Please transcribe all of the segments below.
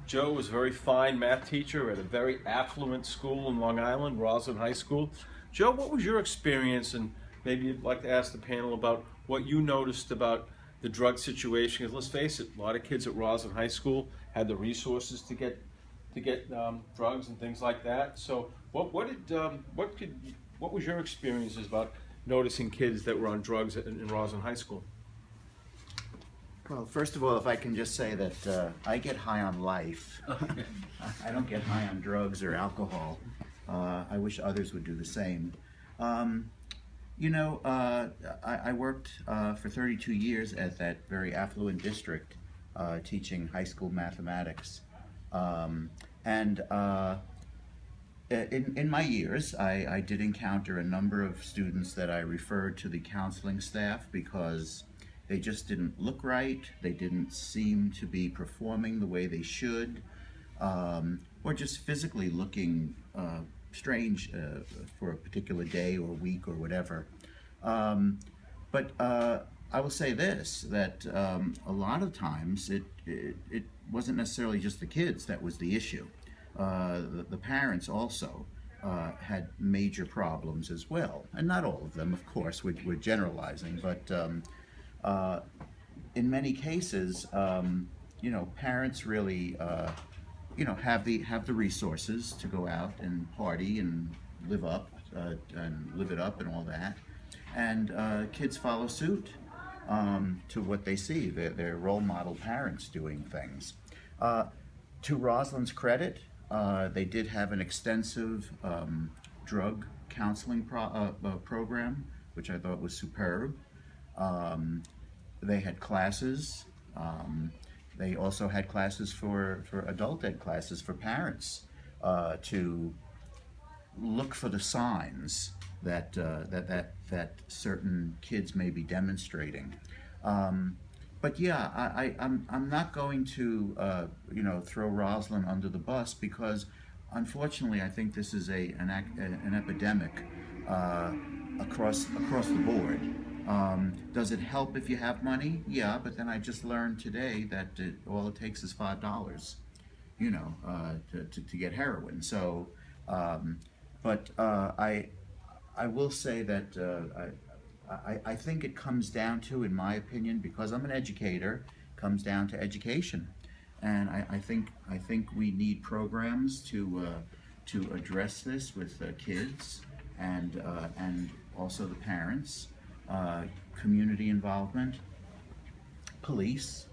Joe was a very fine math teacher at a very affluent school in Long Island, Roslyn High School. Joe, what was your experience, and maybe you'd like to ask the panel about what you noticed about the drug situation? Because let's face it, a lot of kids at Roslyn High School had the resources to get drugs and things like that. So what was your experiences about noticing kids that were on drugs in Roslyn High School? Well, first of all, if I can just say that I get high on life. I don't get high on drugs or alcohol. I wish others would do the same. I worked for 32 years at that very affluent district teaching high school mathematics. In my years, I did encounter a number of students that I referred to the counseling staff because they just didn't look right, they didn't seem to be performing the way they should, or just physically looking strange for a particular day or week or whatever. But I will say this, that a lot of times it wasn't necessarily just the kids that was the issue. The parents also had major problems as well, and not all of them, of course. We're generalizing, but in many cases, parents really, have the resources to go out and party and live it up and all that, and kids follow suit to what they see. Their role model parents doing things. To Roslyn's credit, they did have an extensive drug counseling program, which I thought was superb. They had classes. They also had classes for adult ed classes for parents to look for the signs that certain kids may be demonstrating. But yeah, I'm not going to throw Roslyn under the bus, because unfortunately I think this is an epidemic across the board. Does it help if you have money? Yeah, but then I just learned today that all it takes is $5, to get heroin. So, I will say that I think it comes down to, in my opinion, because I'm an educator, comes down to education, and I think we need programs to address this with kids and also the parents. Community involvement, police,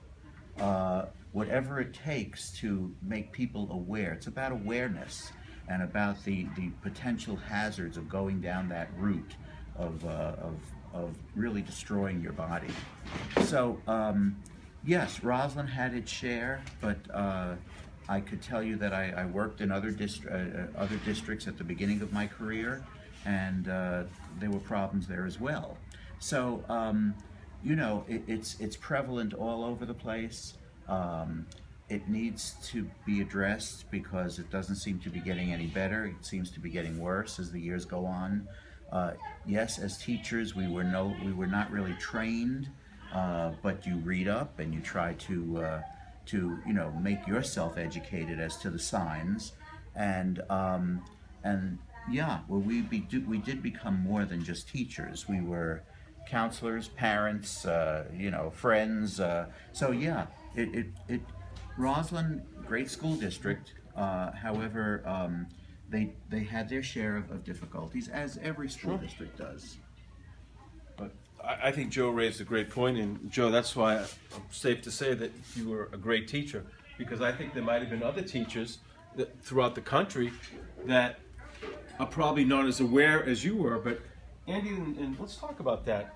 whatever it takes to make people aware. It's about awareness and about the potential hazards of going down that route of really destroying your body. So yes, Roslyn had its share, but I could tell you that I worked in other districts at the beginning of my career, and there were problems there as well. So, it's prevalent all over the place. It needs to be addressed because it doesn't seem to be getting any better. It seems to be getting worse as the years go on. Yes, as teachers, we were not really trained, but you read up and you try to make yourself educated as to the signs, and yeah, well, we did become more than just teachers. We were counselors, parents, friends. So yeah, Roslyn, great school district. However, they had their share of difficulties, as every school district does. But I think Joe raised a great point, and Joe, that's why I'm safe to say that you were a great teacher, because I think there might have been other teachers throughout the country that are probably not as aware as you were. But Andy, and let's talk about that.